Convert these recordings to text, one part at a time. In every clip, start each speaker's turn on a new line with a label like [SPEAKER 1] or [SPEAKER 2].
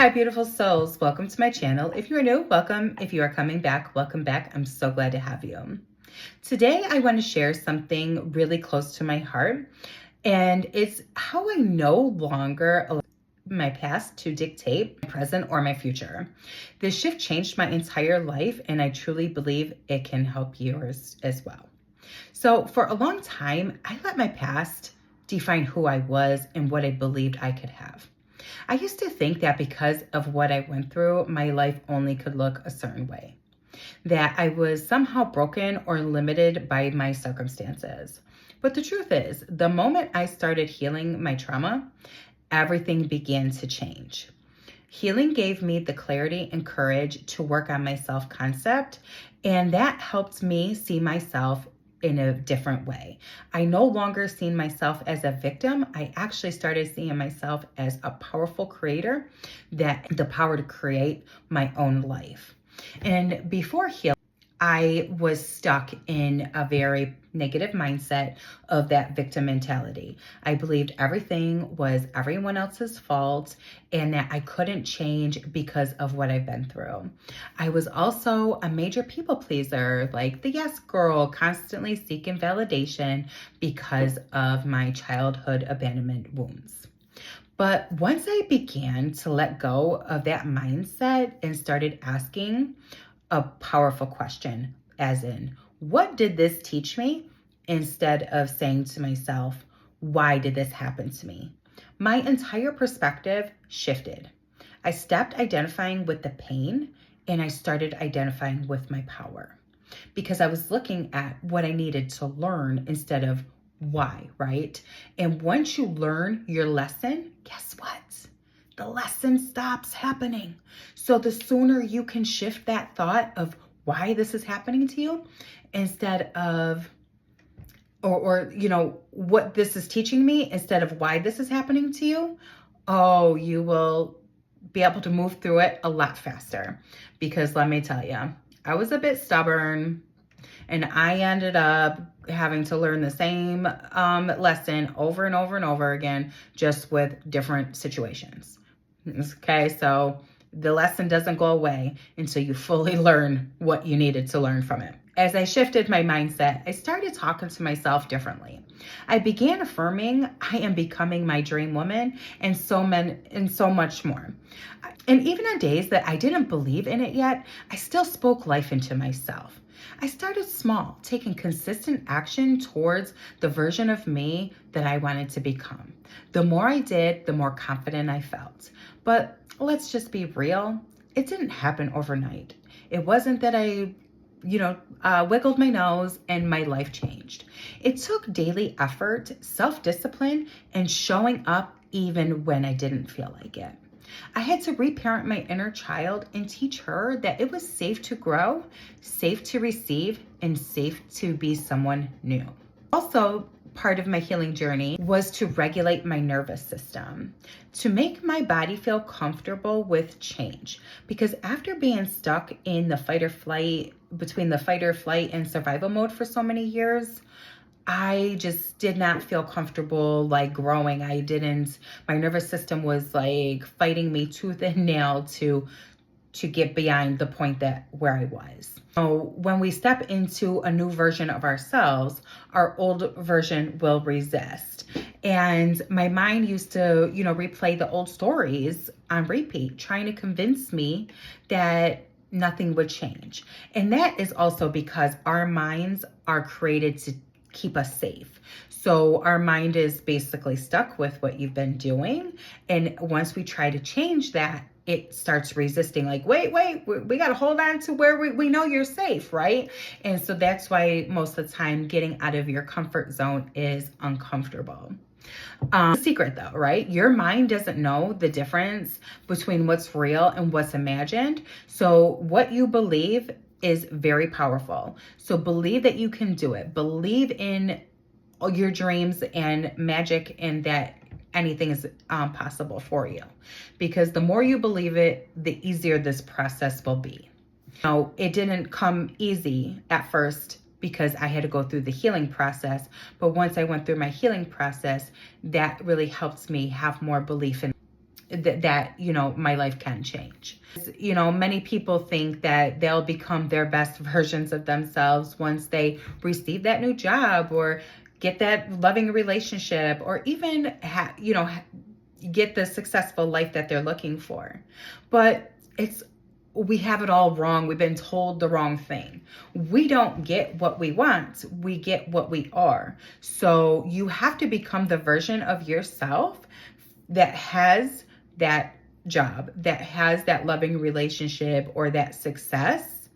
[SPEAKER 1] Hi, beautiful souls. Welcome to my channel. If you are new, welcome. If you are coming back, welcome back. I'm so glad to have you. Today, I want to share something really close to my heart, and it's how I no longer allow my past to dictate my present or my future. This shift changed my entire life, and I truly believe it can help yours as well. So for a long time, I let my past define who I was and what I believed I could have. I used to think that because of what I went through, my life only could look a certain way, that I was somehow broken or limited by my circumstances. But the truth is, the moment I started healing my trauma, everything began to change. Healing gave me the clarity and courage to work on my self-concept, and that helped me see myself in a different way. I no longer seen myself as a victim. I actually started seeing myself as a powerful creator, that the power to create my own life. And before healing, I was stuck in a very negative mindset of that victim mentality. I believed everything was everyone else's fault and that I couldn't change because of what I've been through. I was also a major people pleaser, like the yes girl, constantly seeking validation because of my childhood abandonment wounds. But once I began to let go of that mindset and started asking a powerful question, as in, what did this teach me? Instead of saying to myself, why did this happen to me? My entire perspective shifted. I stopped identifying with the pain and I started identifying with my power, because I was looking at what I needed to learn instead of why, right? And once you learn your lesson, guess what? The lesson stops happening. So the sooner you can shift that thought of why this is happening to you instead of, or what this is teaching me instead of why this is happening to you, you will be able to move through it a lot faster. Because let me tell you, I was a bit stubborn and I ended up having to learn the same lesson over and over and over again, just with different situations. Okay, so the lesson doesn't go away until you fully learn what you needed to learn from it. As I shifted my mindset, I started talking to myself differently. I began affirming I am becoming my dream woman and so much more. And even on days that I didn't believe in it yet, I still spoke life into myself. I started small, taking consistent action towards the version of me that I wanted to become. The more I did, the more confident I felt. But let's just be real. It didn't happen overnight. It wasn't that I wiggled my nose and my life changed. It took daily effort, self-discipline, and showing up even when I didn't feel like it. I had to reparent my inner child and teach her that it was safe to grow, safe to receive, and safe to be someone new. Also, part of my healing journey was to regulate my nervous system, to make my body feel comfortable with change. Because after being stuck in the between the fight or flight and survival mode for so many years, I just did not feel comfortable like growing. My nervous system was like fighting me tooth and nail to get beyond the point where I was. So when we step into a new version of ourselves, our old version will resist. And my mind used to, replay the old stories on repeat, trying to convince me that nothing would change. And that is also because our minds are created to keep us safe. So our mind is basically stuck with what you've been doing. And once we try to change that, it starts resisting, like, wait, we got to hold on to where we know you're safe, right? And so that's why most of the time getting out of your comfort zone is uncomfortable. Secret though, right? Your mind doesn't know the difference between what's real and what's imagined. So what you believe is very powerful. So believe that you can do it. Believe in your dreams and magic, and that anything is possible for you. Because the more you believe it, the easier this process will be. Now, it didn't come easy at first because I had to go through the healing process. But once I went through my healing process, that really helped me have more belief in that, my life can change. Many people think that they'll become their best versions of themselves once they receive that new job or get that loving relationship, or even, get the successful life that they're looking for. But we have it all wrong. We've been told the wrong thing. We don't get what we want. We get what we are. So you have to become the version of yourself that has that job, that has that loving relationship or that success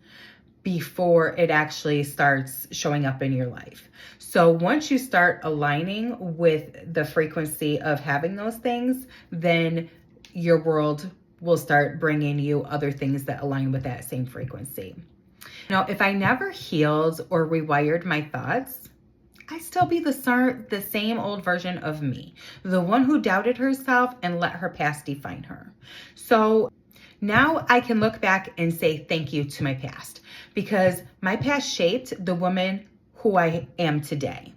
[SPEAKER 1] before it actually starts showing up in your life. So once you start aligning with the frequency of having those things, then your world will start bringing you other things that align with that same frequency. If I never healed or rewired my thoughts, I'd still be the same old version of me, the one who doubted herself and let her past define her. So now I can look back and say thank you to my past, because my past shaped the woman who I am today.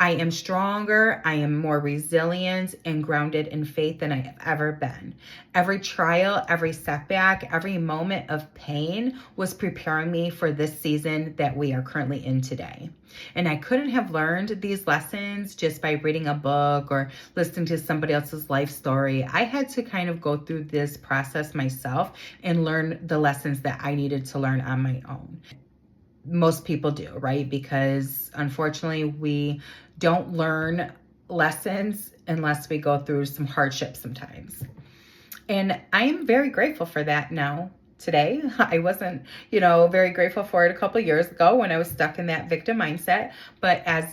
[SPEAKER 1] I am stronger, I am more resilient and grounded in faith than I have ever been. Every trial, every setback, every moment of pain was preparing me for this season that we are currently in today. And I couldn't have learned these lessons just by reading a book or listening to somebody else's life story. I had to kind of go through this process myself and learn the lessons that I needed to learn on my own. Most people do, right? Because unfortunately, we don't learn lessons unless we go through some hardship sometimes. And I'm very grateful for that now, today. I wasn't, very grateful for it a couple of years ago when I was stuck in that victim mindset. But as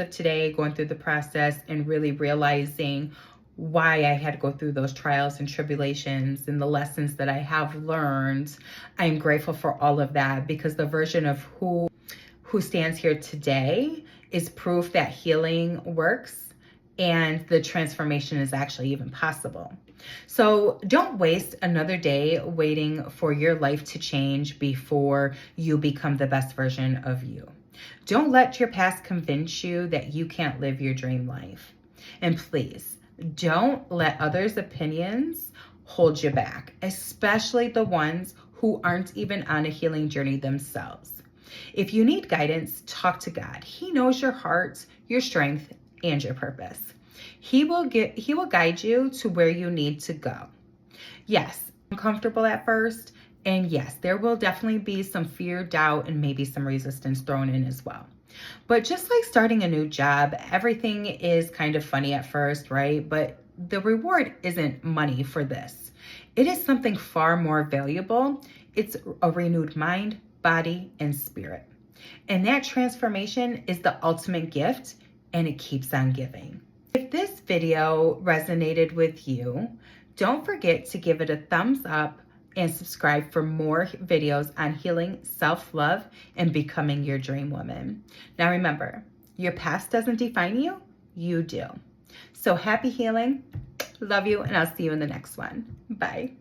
[SPEAKER 1] of today, going through the process and really realizing why I had to go through those trials and tribulations and the lessons that I have learned, I'm grateful for all of that, because the version of who stands here today is proof that healing works and the transformation is actually even possible. So don't waste another day waiting for your life to change before you become the best version of you. Don't let your past convince you that you can't live your dream life. And please, don't let others' opinions hold you back, especially the ones who aren't even on a healing journey themselves. If you need guidance, talk to God. He knows your heart, your strength, and your purpose. He will guide you to where you need to go. Yes, uncomfortable at first, and yes, there will definitely be some fear, doubt, and maybe some resistance thrown in as well. But just like starting a new job, everything is kind of funny at first, right? But the reward isn't money for this. It is something far more valuable. It's a renewed mind, body, and spirit. And that transformation is the ultimate gift, and it keeps on giving. If this video resonated with you, don't forget to give it a thumbs up and subscribe for more videos on healing, self-love, and becoming your dream woman. Now remember, your past doesn't define you, you do. So happy healing, love you, and I'll see you in the next one. Bye.